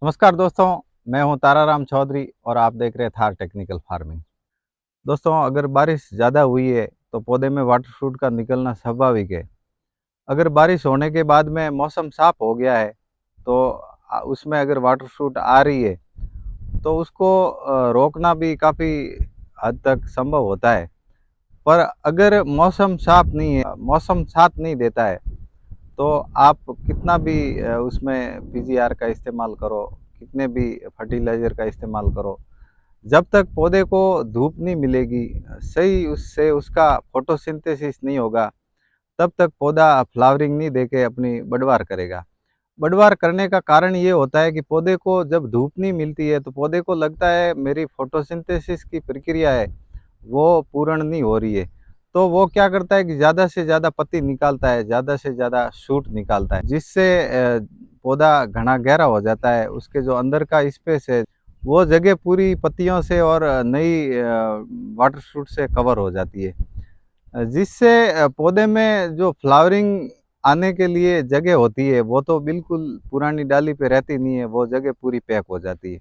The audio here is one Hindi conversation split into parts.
नमस्कार दोस्तों, मैं हूं ताराराम चौधरी और आप देख रहे हैं थार टेक्निकल फार्मिंग। दोस्तों, अगर बारिश ज़्यादा हुई है तो पौधे में वाटर शूट का निकलना स्वाभाविक है। अगर बारिश होने के बाद में मौसम साफ हो गया है तो उसमें अगर वाटर शूट आ रही है तो उसको रोकना भी काफ़ी हद तक संभव होता है। पर अगर मौसम साफ नहीं है, मौसम साथ नहीं देता है, तो आप कितना भी उसमें पीजीआर का इस्तेमाल करो, कितने भी फर्टिलाइज़र का इस्तेमाल करो, जब तक पौधे को धूप नहीं मिलेगी, सही उससे उसका फोटोसिंथेसिस नहीं होगा, तब तक पौधा फ्लावरिंग नहीं देके अपनी बढ़वार करेगा। बढ़वार करने का कारण ये होता है कि पौधे को जब धूप नहीं मिलती है तो पौधे को लगता है मेरी फोटोसिंथेसिस की प्रक्रिया है वो पूर्ण नहीं हो रही है। तो वो क्या करता है कि ज़्यादा से ज़्यादा पत्ती निकालता है, ज़्यादा से ज़्यादा शूट निकालता है, जिससे पौधा घना गहरा हो जाता है। उसके जो अंदर का स्पेस है वो जगह पूरी पत्तियों से और नई वाटर शूट से कवर हो जाती है, जिससे पौधे में जो फ्लावरिंग आने के लिए जगह होती है वो तो बिल्कुल पुरानी डाली पे रहती नहीं है, वो जगह पूरी पैक हो जाती है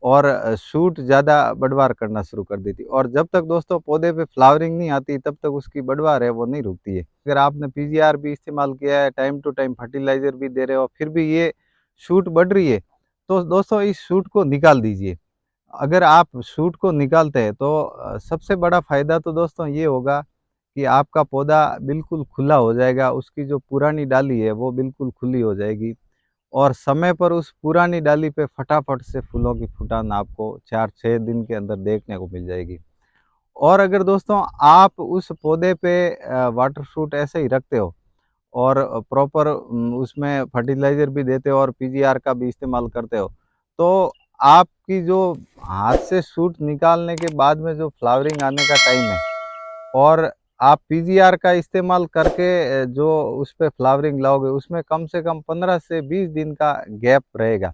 और शूट ज़्यादा बढ़वार करना शुरू कर देती है। और जब तक दोस्तों पौधे पे फ्लावरिंग नहीं आती तब तक उसकी बढ़वार है वो नहीं रुकती है। अगर आपने पीजीआर भी इस्तेमाल किया है, टाइम टू टाइम फर्टिलाइज़र भी दे रहे हो, फिर भी ये शूट बढ़ रही है, तो दोस्तों इस शूट को निकाल दीजिए। अगर आप शूट को निकालते हैं तो सबसे बड़ा फ़ायदा तो दोस्तों ये होगा कि आपका पौधा बिल्कुल खुला हो जाएगा, उसकी जो पुरानी डाली है वो बिल्कुल खुली हो जाएगी और समय पर उस पुरानी डाली पे फटाफट से फूलों की फुटान आपको 4-6 दिन के अंदर देखने को मिल जाएगी। और अगर दोस्तों आप उस पौधे पे वाटर शूट ऐसे ही रखते हो और प्रॉपर उसमें फर्टिलाइज़र भी देते हो और पीजीआर का भी इस्तेमाल करते हो, तो आपकी जो हाथ से शूट निकालने के बाद में जो फ्लावरिंग आने का टाइम है और आप पीजीआर का इस्तेमाल करके जो उस पे फ्लावरिंग लाओगे उसमें कम से कम 15 से 20 दिन का गैप रहेगा,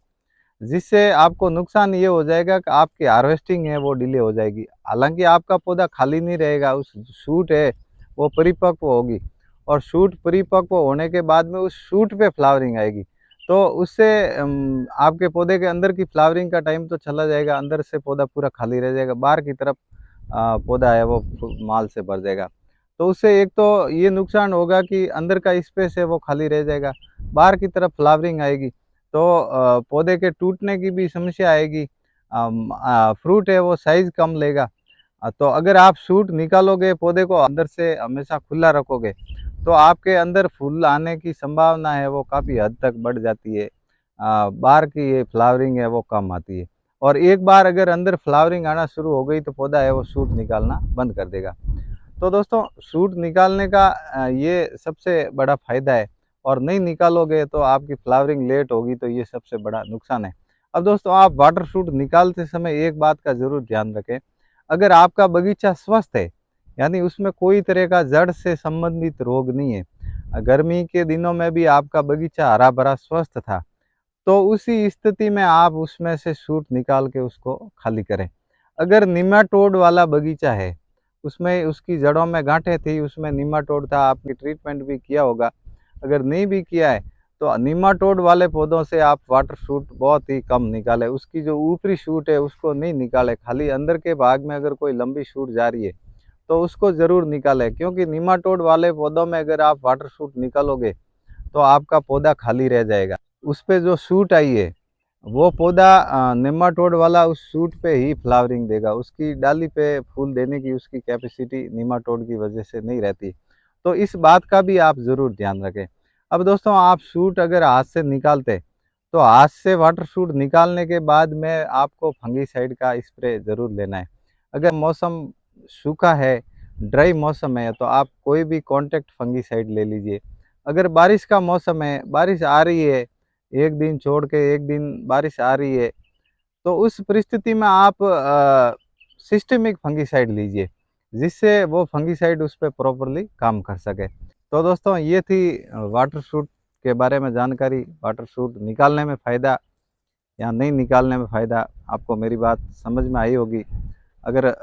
जिससे आपको नुकसान ये हो जाएगा कि आपकी हार्वेस्टिंग है वो डिले हो जाएगी। हालांकि आपका पौधा खाली नहीं रहेगा, उस शूट है वो परिपक्व होगी और शूट परिपक्व होने के बाद में उस शूट पे फ्लावरिंग आएगी, तो उससे आपके पौधे के अंदर की फ्लावरिंग का टाइम तो चला जाएगा, अंदर से पौधा पूरा खाली रह जाएगा, बाहर की तरफ पौधा है वो माल से भर जाएगा। तो उससे एक तो ये नुकसान होगा कि अंदर का स्पेस है वो खाली रह जाएगा, बाहर की तरफ फ्लावरिंग आएगी तो पौधे के टूटने की भी समस्या आएगी। फ्रूट है वो साइज कम लेगा। तो अगर आप शूट निकालोगे, पौधे को अंदर से हमेशा खुला रखोगे, तो आपके अंदर फूल आने की संभावना है वो काफ़ी हद तक बढ़ जाती है। बाहर की ये फ्लावरिंग है वो कम आती है और एक बार अगर अंदर फ्लावरिंग आना शुरू हो गई तो पौधा है वो शूट निकालना बंद कर देगा। तो दोस्तों शूट निकालने का ये सबसे बड़ा फ़ायदा है और नहीं निकालोगे तो आपकी फ्लावरिंग लेट होगी, तो ये सबसे बड़ा नुकसान है। अब दोस्तों आप वाटर शूट निकालते समय एक बात का ज़रूर ध्यान रखें, अगर आपका बगीचा स्वस्थ है, यानी उसमें कोई तरह का जड़ से संबंधित रोग नहीं है, गर्मी के दिनों में भी आपका बगीचा हरा भरा स्वस्थ था, तो उसी स्थिति में आप उसमें से शूट निकाल के उसको खाली करें। अगर निमाटोड वाला बगीचा है, उसमें उसकी जड़ों में गांठें थी, उसमें निमाटोड था, आपने ट्रीटमेंट भी किया होगा, अगर नहीं भी किया है तो निमाटोड वाले पौधों से आप वाटर शूट बहुत ही कम निकालें। उसकी जो ऊपरी शूट है उसको नहीं निकालें, खाली अंदर के भाग में अगर कोई लंबी शूट जा रही है तो उसको ज़रूर निकालें, क्योंकि निमाटोड वाले पौधों में अगर आप वाटर शूट निकालोगे तो आपका पौधा खाली रह जाएगा। उस पे जो शूट आई है वो पौधा नेमाटोड वाला उस शूट पे ही फ्लावरिंग देगा, उसकी डाली पे फूल देने की उसकी कैपेसिटी नेमाटोड की वजह से नहीं रहती। तो इस बात का भी आप ज़रूर ध्यान रखें। अब दोस्तों आप शूट अगर हाथ से निकालते तो हाथ से वाटर शूट निकालने के बाद में आपको फंगीसाइड का स्प्रे ज़रूर लेना है। अगर मौसम सूखा है, ड्राई मौसम है, तो आप कोई भी कॉन्टैक्ट फंगीसाइड ले लीजिए। अगर बारिश का मौसम है, बारिश आ रही है, एक दिन छोड़ के एक दिन बारिश आ रही है, तो उस परिस्थिति में आप सिस्टेमिक फंगीसाइड लीजिए, जिससे वो फंगीसाइड उस पे प्रॉपर्ली काम कर सके। तो दोस्तों ये थी वाटर शूट के बारे में जानकारी। वाटर शूट निकालने में फ़ायदा या नहीं निकालने में फ़ायदा, आपको मेरी बात समझ में आई होगी। अगर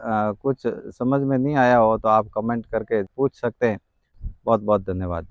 कुछ समझ में नहीं आया हो तो आप कमेंट करके पूछ सकते हैं। बहुत बहुत धन्यवाद।